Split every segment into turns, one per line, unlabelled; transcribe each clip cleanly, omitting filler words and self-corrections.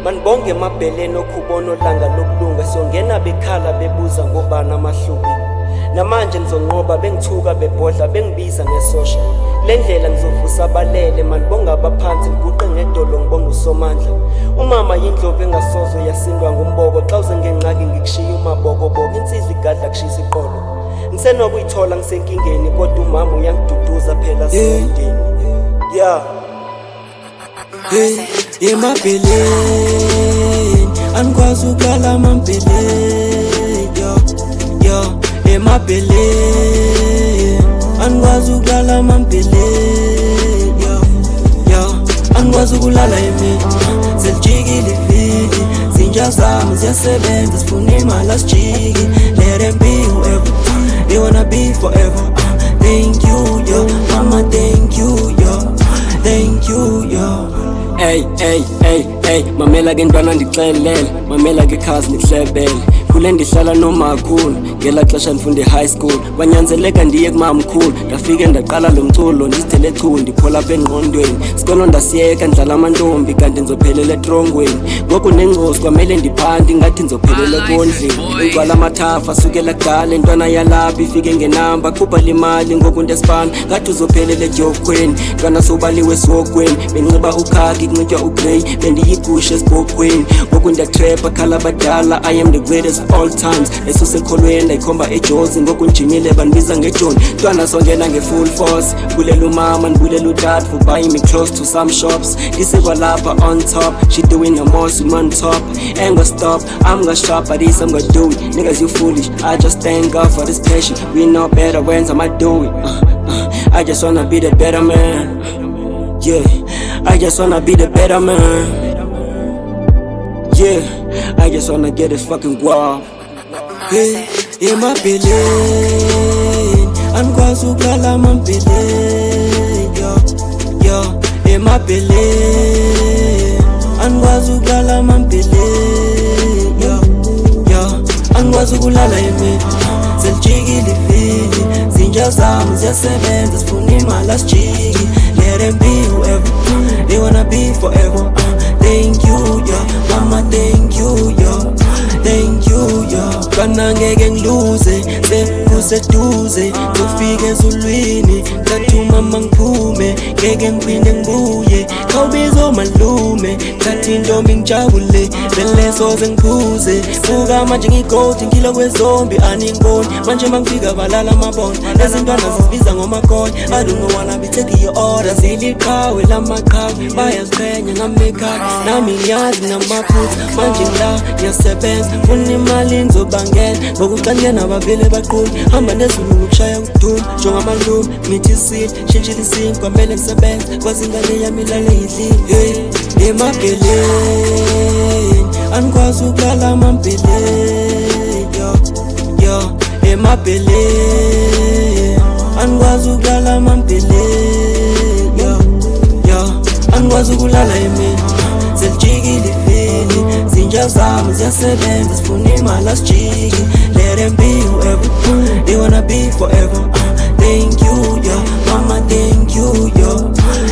Manibonge EMaBheLeni okhubona olanga lokulunga. Siyongena bekhala bebuza ngobani amahlubi. Namanje ngizonqoba bengithuka bebhodla bengibiza ngesosha. Le ndlela ngizovusa abalele manibonga abaphansi ngiguqe ngedolo ngibonga uSomandla. Umama yindlovu engasozo yasindwa ngumboko. Xa uze ngenqaki ngikushiya umabokoboko. Insizwa igadla kushisa iqolo. Ngisenokuyithola ngisenkingeni kodwa umama uyangiduduza phela sendeni. Yeah.
EMaBheLeni angikwazi ukulala EMaBheLeni EMaBheLeni angikwazi ukulala EMaBheLeni angikwazi ukulala yimi selijikile ivili zinja zami ziyasebenza sifuna imali asijiki let them be whoever they wanna be forever. Thank you yo mama, thank you yo, thank you yo.
Hey, mamela ke ntwana ndixelele, mamela ke khasi ndihlebele. Kule ndihlala nomakhulu, ngela xesha ndifunde high school. Wanyanzeleka ndiye kumamkhulu, ndafike ndaqala lo mculo ndizithele chu ndiphola apha engqondweni. Sikolo ndasiyeka ndidlala amantombi kanti ndizophelela etrongweni. Ngoku nengcosi kwamele ndiphande ngathi ndizophelela ekondleni. Ingcwala amathafa sukela kudala intwana yalapha ifike ngenamba. Khupha limali ngoku ndesipana ngathi uzophelela edyokhweni. Ntwana sobaliwe esokweni, benxiba ukhaki kunxitywa ugrey, bendiyigusha esibhokhweni. Ngoku ndiyatrapha khala abadala, I am the greatest all times. Esusekholweni ndayikhomba ejozi ngoku njimile bandibiza ngejoni. Ntwana songena nge-full force, bulela umama ndibulela utata for buying me close to some shops. Ndisekwalapha on top, she doing the most on top. Ain't gonna stop, I'm gonna shop but this I'm gonna do it. Niggas you foolish, I just thank God for this passion. We know better when I do it. I just wanna be the better man. Yeah, I just wanna be the better man. Yeah, I just wanna get this fucking guap.
EMaBheLeni angikwazi ukulala EMaBheLeni EMaBheLeni angikwazi ukulala EMaBheLeni angikwazi ukulala yimi selijikile ivili zinja zami ziyasebenza sifuna imali asijiki let them be whoever they wanna be forever. Thank you yo mama, thank you yo, thank you yo. Kana ngeke ngiluze sekuseduze ngifike ezulwini ngathuma mangiphume ngeke ngiphinde ngibuye khawubizo malume ngathi intombi ngijabule belesoze ngiphuze buka manje ngigodi ngila kwezombi aningoni manje mangifika balala amabona ezintwana zizibiza ngomakona. I don't know wanna be taking your order ziliqhawe lamaqhawe bayaziqhenya ngamekhaya nami ngiyazi namaphutha manje ngila ngiyasebenza funa imali ngizobangela ngokuxanyana abavele baqulu hamba nezulu ukushaya uduma njengamalume ngithi sile shintshile isini kwamele ngisebenza kwazi ingane yami ilale idlile. EMaBheLeni angikwazi ukulala EMaBheLeni EMaBheLeni angikwazi ukulala EMaBheLeni angikwazi ukulala yimi selijikile ivili zinja zami ziyasebenza sifuna imali asijiki let them be whoever they wanna be forever. Thank you yo mama, thank you yo,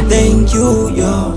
thank you yo.